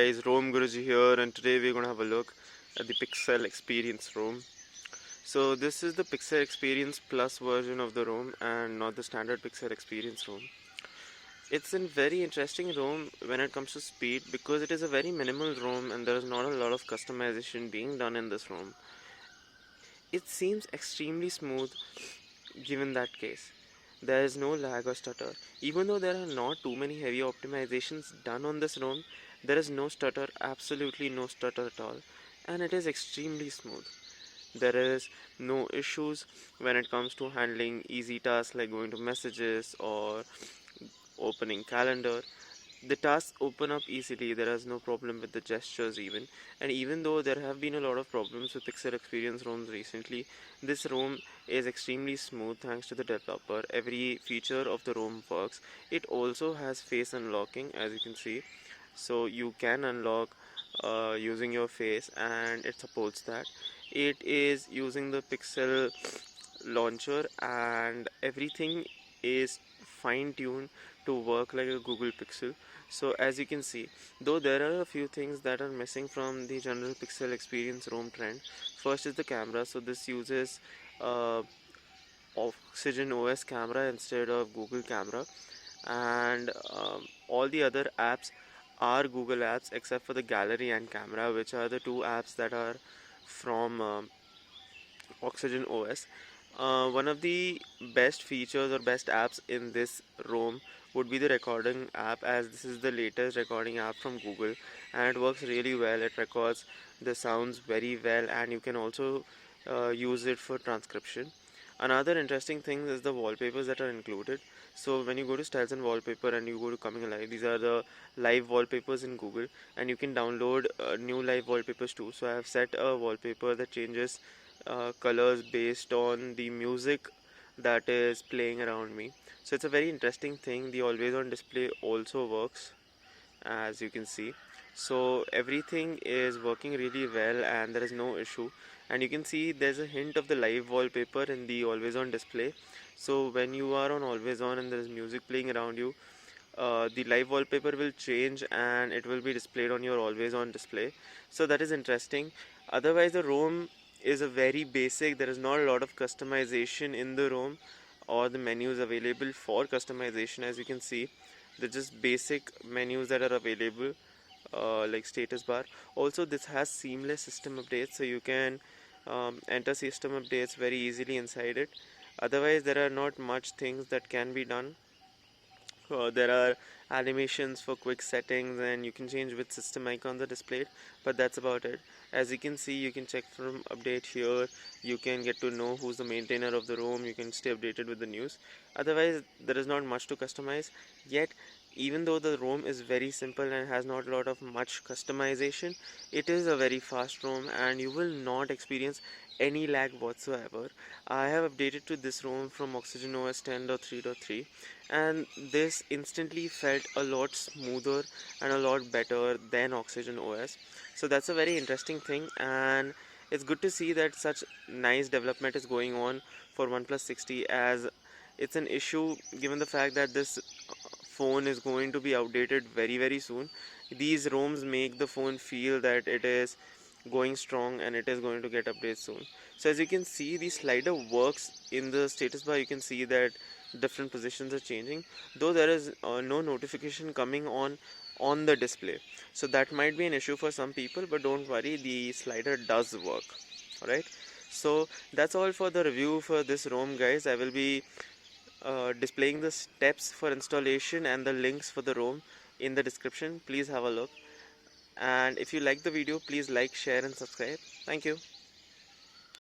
guys, Rom Guruji here, and today we're gonna have a look at the Pixel Experience ROM. So this is the Pixel Experience Plus version of the ROM and not the standard Pixel Experience ROM. It's a very interesting ROM when it comes to speed because it is a very minimal ROM and there is not a lot of customization being done in this ROM. It seems extremely smooth given that case. There is no lag or stutter. Even though there are not too many heavy optimizations done on this ROM, there is no stutter, absolutely no stutter at all, and it is extremely smooth. There is no issues when it comes to handling easy tasks like going to messages or opening calendar. The tasks open up easily, there is no problem with the gestures even. And even though there have been a lot of problems with Pixel Experience ROMs recently, this ROM is extremely smooth thanks to the developer. Every feature of the ROM works. It also has face unlocking, as you can see, so you can unlock using your face, and it supports that. It is using the Pixel launcher and everything is fine-tuned to work like a Google Pixel. So as you can see, though there are a few things that are missing from the general Pixel Experience ROM trend. First is the camera. So this uses uh, Oxygen OS camera instead of Google camera, and all the other apps are Google apps except for the gallery and camera, which are the two apps that are from Oxygen OS. One of the best features or best apps in this ROM would be the recording app, as this is the latest recording app from Google and it works really well. It records the sounds very well, and you can also use it for transcription. Another interesting thing is the wallpapers that are included. So when you go to styles and wallpaper and you go to coming alive, these are the live wallpapers in Google, and you can download new live wallpapers too. So I have set a wallpaper that changes colors based on the music that is playing around me. So it's a very interesting thing. The always on display also works, as you can see. So everything is working really well and there is no issue. And you can see there's a hint of the live wallpaper in the always on display. So when you are on always on and there is music playing around you, the live wallpaper will change and it will be displayed on your always on display. So that is interesting. Otherwise the ROM is a very basic. There is not a lot of customization in the ROM or the menus available for customization. As you can see, they're just basic menus that are available, like status bar. Also this has seamless system updates, so you can enter system updates very easily inside it. Otherwise there are not much things that can be done. There are animations for quick settings and you can change which system icons are displayed, but that's about it. As you can see, you can check from update here, you can get to know who's the maintainer of the ROM, you can stay updated with the news. Otherwise there is not much to customize. Yet even though the ROM is very simple and has not a lot of much customization, it is a very fast ROM and you will not experience any lag whatsoever. I have updated to this ROM from Oxygen OS 10.3.3 and this instantly felt a lot smoother and a lot better than Oxygen OS. So that's a very interesting thing, and it's good to see that such nice development is going on for OnePlus 60, as it's an issue given the fact that this phone is going to be outdated very soon. These ROMs make the phone feel that it is going strong and it is going to get updates soon. So as you can see, the slider works in the status bar. You can see that different positions are changing, though there is no notification coming on the display. So that might be an issue for some people, but don't worry, the slider does work. Alright, so that's all for the review for this ROM, guys. I will be displaying the steps for installation and the links for the ROM in the description. Please have a look, and if you like the video, please like, share and subscribe. Thank you.